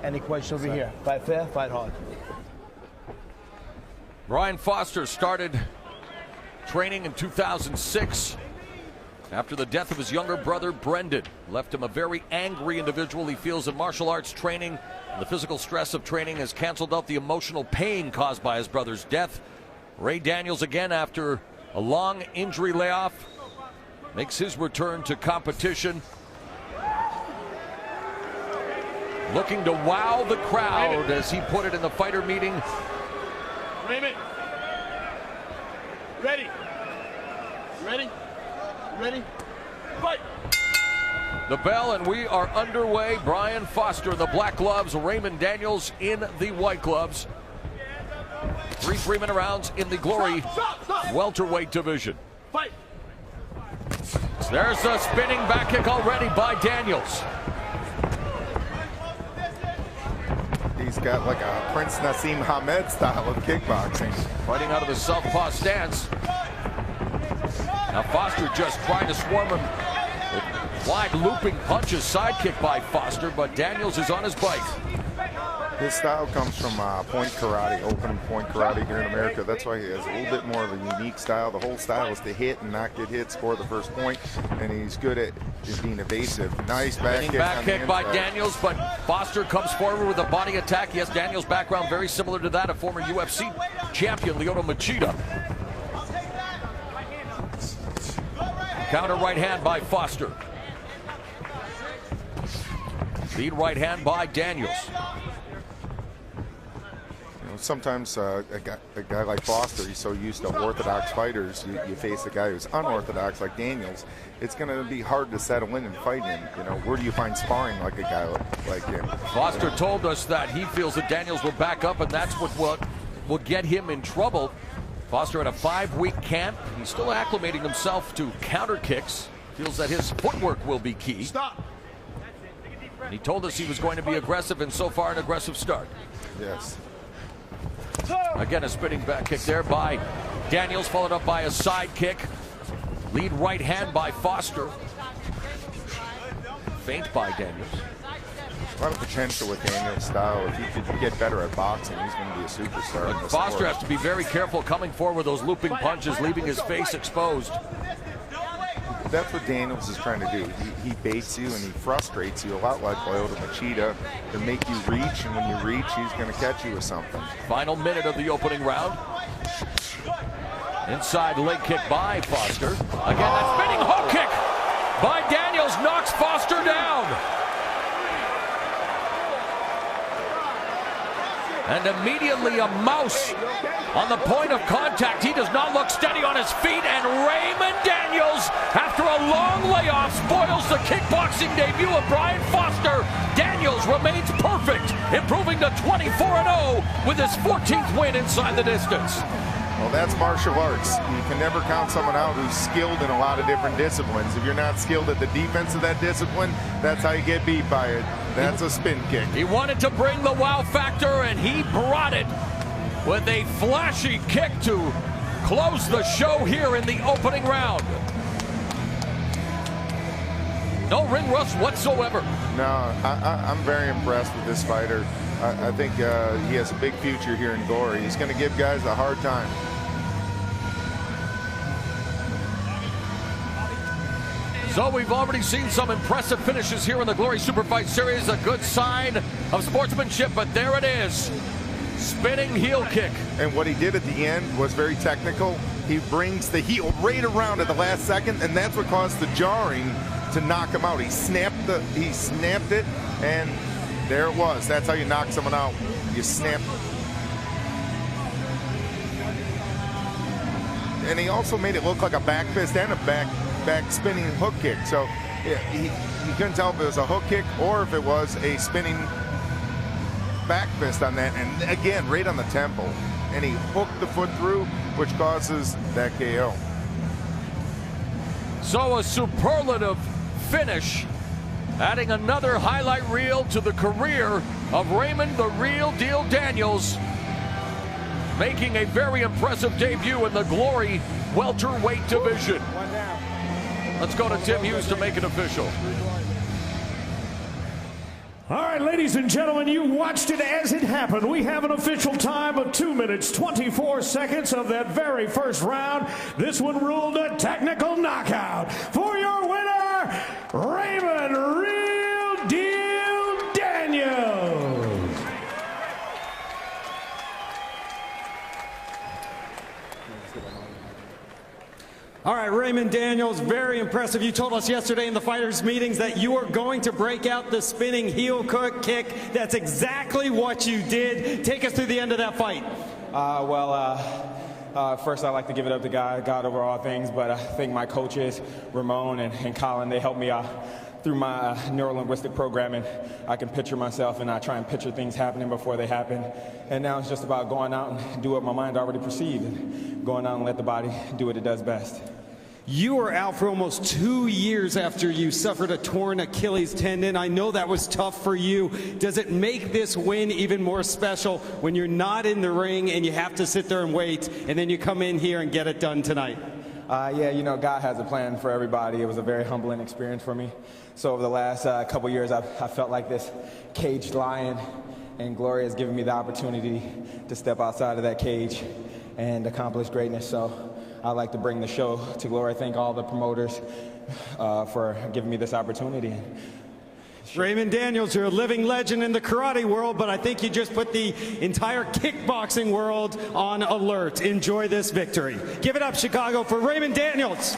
Any questions over here? Fight fair, fight hard. Bryan Fostер started training in 2006 after the death of his younger brother Brendan. Left him a very angry individual. He feels that martial arts training and the physical stress of training has canceled out the emotional pain caused by his brother's death. Ray Daniels, again after a long injury layoff, makes his return to competition, looking to wow the crowd, as he put it in the fighter meeting. Raymond, ready, ready, ready, fight. The bell, and we are underway. Bryan Fostер in the black gloves, Raymond Daniels in the white gloves. 3 3-minute rounds in the Glory welterweight division. Fight. There's a spinning back kick already by Daniels. He's got like a Prince Nassim Hamed style of kickboxing. Fighting out of the southpaw stance. Now Fostер just trying to swarm him with wide looping punches. Side kick by Foster, but Daniels is on his bike. His style comes from point karate, open point karate here in America. That's why he has a little bit more of a unique style. The whole style is to hit and not get hit, score the first point, and he's good at being evasive. Nice back kick by Daniels, but Foster comes forward with a body attack. Yes, Daniels' background very similar to that of former UFC champion Lyoto Machida. Counter right hand by Foster. Lead right hand by Daniels. Sometimes a guy like Fostер, he's so used to orthodox fighters. You face a guy who's unorthodox like Daniels, it's going to be hard to settle in and fight him. You know, where do you find sparring like a guy like him? Foster told us that he feels that Daniels will back up, and that's what will get him in trouble. Foster had a 5-week camp. He's still acclimating himself to counter kicks. Feels that his footwork will be key. Stop. And he told us he was going to be aggressive, and so far an aggressive start. Yes. Again, a spinning back kick there by Daniels, followed up by a side kick. Lead right hand by Foster. Feint by Daniels. A lot of potential with Daniels' style. If he could get better at boxing, he's going to be a superstar. But Foster has to be very careful coming forward with those looping punches, leaving his face exposed. That's what Daniels is trying to do. He baits you and he frustrates you a lot like Lyoto Machida to make you reach, and when you reach, he's going to catch you with something. Final minute of the opening round. Inside leg kick by Foster. Again, that spinning hook kick by Daniels knocks Foster down. And immediately a mouse on the point of contact. He does not look steady on his feet, and Raymond Daniels, after a long layoff, spoils the kickboxing debut of Bryan Foster. Daniels remains perfect, improving to 24-0 with his 14th win inside the distance. Well, that's martial arts. You can never count someone out who's skilled in a lot of different disciplines. If you're not skilled at the defense of that discipline, that's how you get beat by it. That's a spin kick. He wanted to bring the wow factor, and he brought it with a flashy kick to close the show here in the opening round. No ring rust whatsoever. No, I'm very impressed with this fighter. I think he has a big future here in Glory. He's going to give guys a hard time. So we've already seen some impressive finishes here in the Glory Super Fight Series. A good sign of sportsmanship, but there it is. Spinning heel kick. And what he did at the end was very technical. He brings the heel right around at the last second, and that's what caused the jarring to knock him out. He snapped it, and there it was. That's how you knock someone out. You snap. And he also made it look like a back fist and a back spinning hook kick. So yeah, he couldn't tell if it was a hook kick or if it was a spinning back fist on that. And again, right on the temple. And he hooked the foot through, which causes that KO. So a superlative finish, adding another highlight reel to the career of Raymond "The Real Deal" Daniels, making a very impressive debut in the Glory welterweight division. Let's go to Tim Hughes to make it official. All right, ladies and gentlemen, you watched it as it happened. We have an official time of 2 minutes, 24 seconds of that very first round. This one ruled a technical knockout. For your winner, Raymond Real Deal Daniels. All right, Raymond Daniels, very impressive. You told us yesterday in the fighters' meetings that you were going to break out the spinning heel kick. That's exactly what you did. Take us through the end of that fight. First, I'd like to give it up to God over all things, but I think my coaches, Ramon and Colin, they helped me through my neuro-linguistic programming. I can picture myself, and I try and picture things happening before they happen. And now it's just about going out and do what my mind already perceived, and going out and let the body do what it does best. You were out for almost 2 years after you suffered a torn Achilles tendon. I know that was tough for you. Does it make this win even more special when you're not in the ring and you have to sit there and wait, and then you come in here and get it done tonight? Yeah, you know, God has a plan for everybody. It was a very humbling experience for me. So over the last couple years, I felt like this caged lion, and Gloria has given me the opportunity to step outside of that cage and accomplish greatness. So I'd like to bring the show to glory. I thank all the promoters for giving me this opportunity. Raymond Daniels, you're a living legend in the karate world, but I think you just put the entire kickboxing world on alert. Enjoy this victory. Give it up, Chicago, for Raymond Daniels.